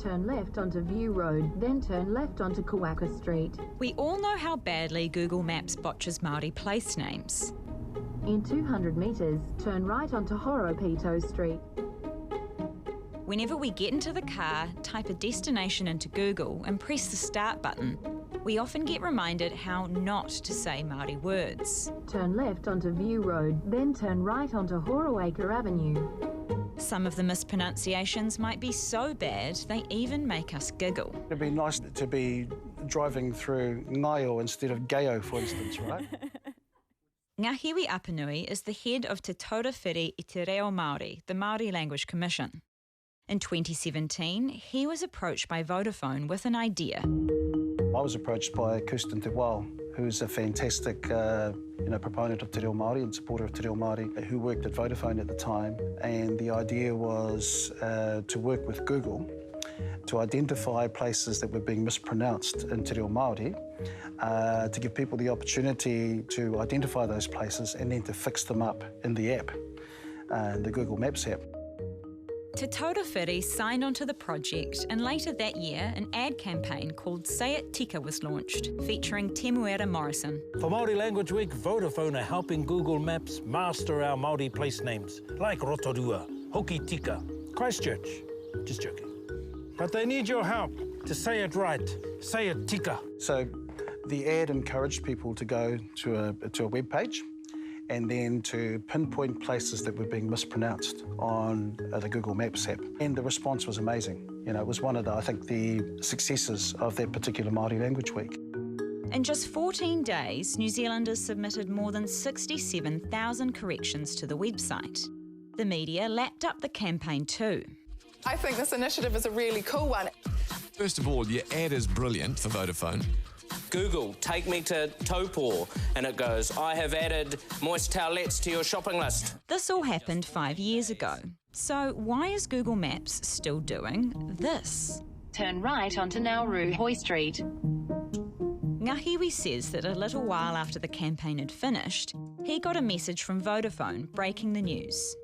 turn left onto View Road, then turn left onto Kawaka Street. We all know how badly Google Maps botches Māori place names. In 200 metres, turn right onto Horopito Street. Whenever we get into the car, type a destination into Google and press the start button, we often get reminded how not to say Māori words. Turn left onto View Road, then turn right onto Horoacre Avenue. Some of the mispronunciations might be so bad they even make us giggle. It'd be nice to be driving through Ngaio instead of Gayo, for instance, right? Ngahiwi Apanui is the head of Te Taura Whiri i Te Reo Māori, the Māori Language Commission. In 2017, he was approached by Vodafone with an idea. I was approached by Kirsten Te Wao, who's a fantastic proponent of Te Reo Māori and supporter of Te Reo Māori, who worked at Vodafone at the time. And the idea was to work with Google to identify places that were being mispronounced in Te Reo Māori, to give people the opportunity to identify those places and then to fix them up in the app, the Google Maps app. Te Taura Whiri signed onto the project, and later that year, an ad campaign called Say It Tika was launched, featuring Temuera Morrison. For Māori Language Week, Vodafone are helping Google Maps master our Māori place names, like Rotorua, Hoki Tika, Christchurch. Just joking. But they need your help to say it right. Say it Tika. So the ad encouraged people to go to a web page and then to pinpoint places that were being mispronounced on the Google Maps app. And the response was amazing. You know, it was one of the, I think, the successes of that particular Māori Language Week. In just 14 days, New Zealanders submitted more than 67,000 corrections to the website. The media lapped up the campaign too. I think this initiative is a really cool one. First of all, your ad is brilliant for Vodafone. Google, take me to Taupo, and it goes, I have added moist towelettes to your shopping list. This all happened 5 years ago. So why is Google Maps still doing this? Turn right onto Nauru Hoy Street. Ngahiwi says that a little while after the campaign had finished, he got a message from Vodafone breaking the news.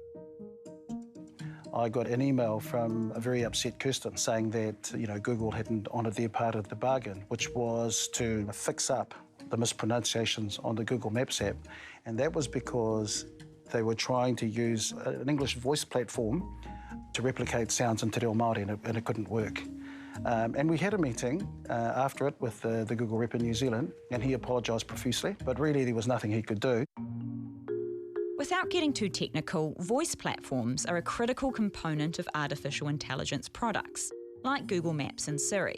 I got an email from a very upset Kirsten saying that, Google hadn't honoured their part of the bargain, which was to fix up the mispronunciations on the Google Maps app. And that was because they were trying to use an English voice platform to replicate sounds in Te Reo Māori, and it couldn't work. And we had a meeting after it with the Google rep in New Zealand, and he apologised profusely, but really there was nothing he could do. Without getting too technical, voice platforms are a critical component of artificial intelligence products, like Google Maps and Siri.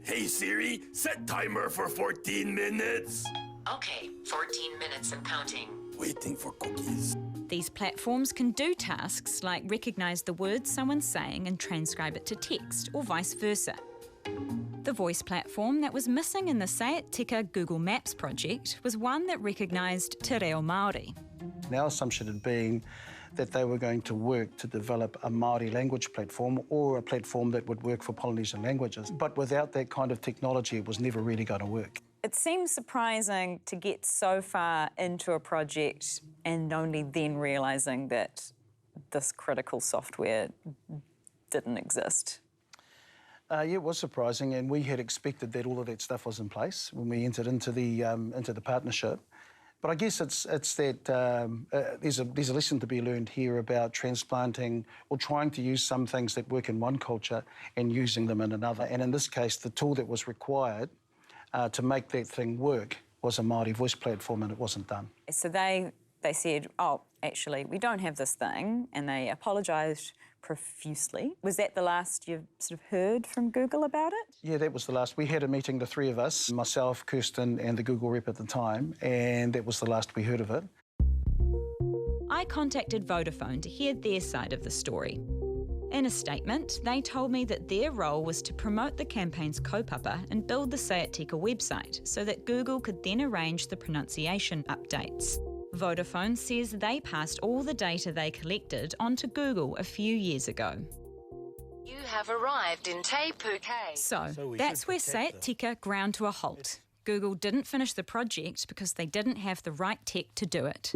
Hey Siri, set timer for 14 minutes. Okay, 14 minutes and counting. Waiting for cookies. These platforms can do tasks like recognise the words someone's saying and transcribe it to text, or vice versa. The voice platform that was missing in the Say It Tika Google Maps project was one that recognised Te Reo Māori. Our assumption had been that they were going to work to develop a Māori language platform or a platform that would work for Polynesian languages. But without that kind of technology, it was never really going to work. It seems surprising to get so far into a project and only then realising that this critical software didn't exist. Yeah, it was surprising, and we had expected that all of that stuff was in place when we entered into the partnership. But I guess it's that there's a lesson to be learned here about transplanting or trying to use some things that work in one culture and using them in another. And in this case, the tool that was required to make that thing work was a Māori voice platform, and it wasn't done. So they said, oh, actually, we don't have this thing, and they apologised profusely. Was that the last you've sort of heard from Google about it? Yeah, that was the last. We had a meeting, the three of us, myself, Kirsten and the Google rep at the time, and that was the last we heard of it. I contacted Vodafone to hear their side of the story. In a statement, they told me that their role was to promote the campaign's kaupapa and build the Say It Tika website so that Google could then arrange the pronunciation updates. Vodafone says they passed all the data they collected onto Google a few years ago. You have arrived in Te Puke. So that's where Say It Tika ground to a halt. Google didn't finish the project because they didn't have the right tech to do it.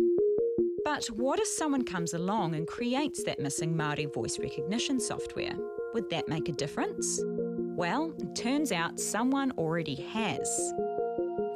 But what if someone comes along and creates that missing Māori voice recognition software? Would that make a difference? Well, it turns out someone already has.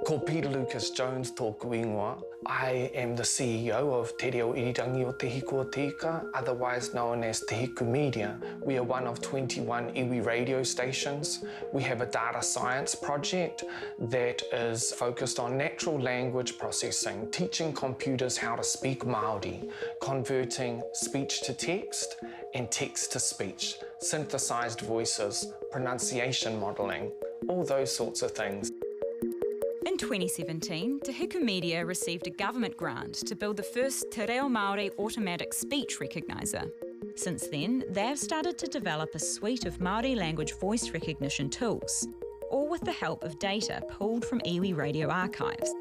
Ko Peter Lucas Jones tōku ingoa. I am the CEO of Te Reo Irirangi o Te Hiku Tika, otherwise known as Te Hiku Media. We are one of 21 iwi radio stations. We have a data science project that is focused on natural language processing, teaching computers how to speak Māori, converting speech to text and text to speech, synthesized voices, pronunciation modelling, all those sorts of things. In 2017, Te Hiku Media received a government grant to build the first Te Reo Māori automatic speech recogniser. Since then, they have started to develop a suite of Māori language voice recognition tools, all with the help of data pulled from iwi radio archives.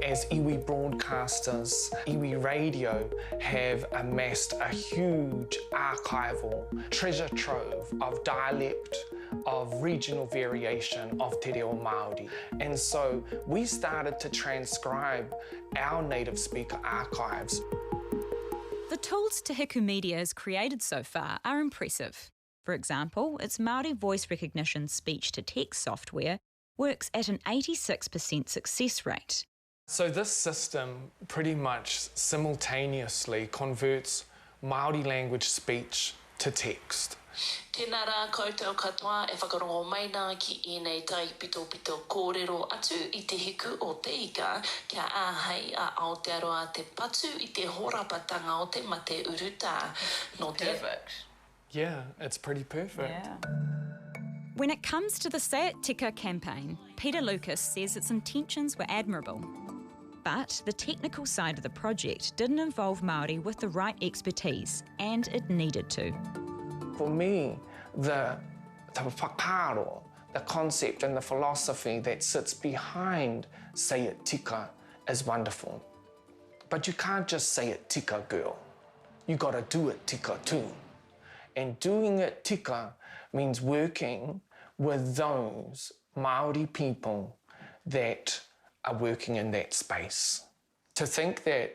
As iwi broadcasters, iwi radio have amassed a huge archival treasure trove of dialect, of regional variation of Te Reo Māori. And so we started to transcribe our native speaker archives. The tools Te Hiku Media has created so far are impressive. For example, its Māori voice recognition speech-to-text software works at an 86% success rate. So this system pretty much simultaneously converts Māori language speech to text. Tēnā rā koutou katoa e whakarongo mai nā ki I nei tai pito kōrero atu I te hiku o te ika kia āhei a Aotearoa te patu I te horapatanga o te mate uruta. No te... Perfect. Yeah, it's pretty perfect. Yeah. When it comes to the Say It Tika campaign, Peter Lucas says its intentions were admirable. But the technical side of the project didn't involve Māori with the right expertise, and it needed to. For me, the whakaro, the concept and the philosophy that sits behind Say It Tika is wonderful. But you can't just say it tika, girl. You gotta do it tika too. And doing it tika means working with those Māori people that are working in that space. To think that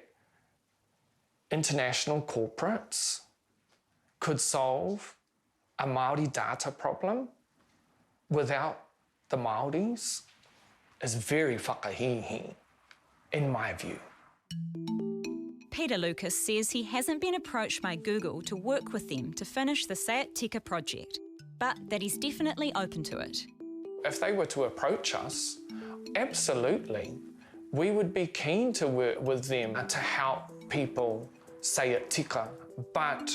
international corporates could solve a Māori data problem without the Māoris is very whakahihi, in my view. Peter Lucas says he hasn't been approached by Google to work with them to finish the Say It Tika project, but that he's definitely open to it. If they were to approach us, absolutely, we would be keen to work with them to help people say it tika, but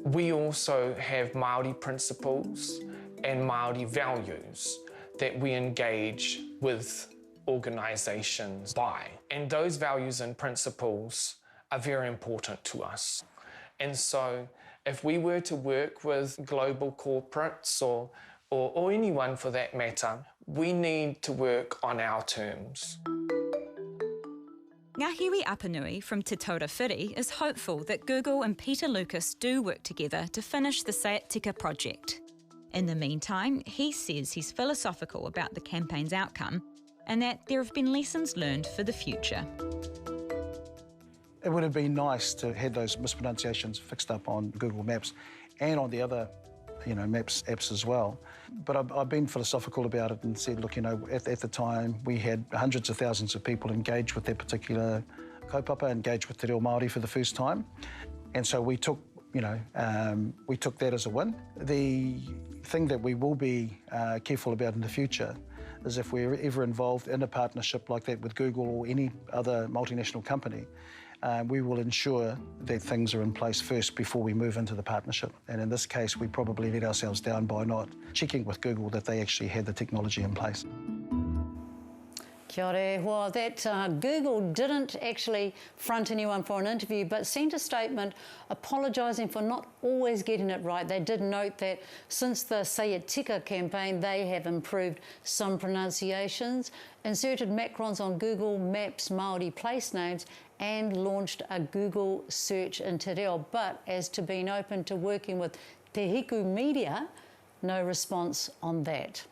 we also have Māori principles and Māori values that we engage with organisations by. And those values and principles are very important to us. And so if we were to work with global corporates or anyone for that matter, we need to work on our terms. Ngahiwi Apanui from Te Taura Whiri is hopeful that Google and Peter Lucas do work together to finish the Say It Tika project. In the meantime, he says he's philosophical about the campaign's outcome and that there have been lessons learned for the future. It would have been nice to have those mispronunciations fixed up on Google Maps and on the other Maps apps as well. But I've been philosophical about it and said, look, at the time we had hundreds of thousands of people engage with that particular kaupapa, engage with Te Reo Māori for the first time. And so we took, we took that as a win. The thing that we will be careful about in the future is if we're ever involved in a partnership like that with Google or any other multinational company, we will ensure that things are in place first before we move into the partnership. And in this case, we probably let ourselves down by not checking with Google that they actually had the technology in place. Kia ora. Well, that Google didn't actually front anyone for an interview, but sent a statement apologising for not always getting it right. They did note that since the Say It Tika campaign, they have improved some pronunciations, inserted macrons on Google Maps Māori place names, and launched a Google search in Te Reo. But as to being open to working with Te Hiku Media, no response on that.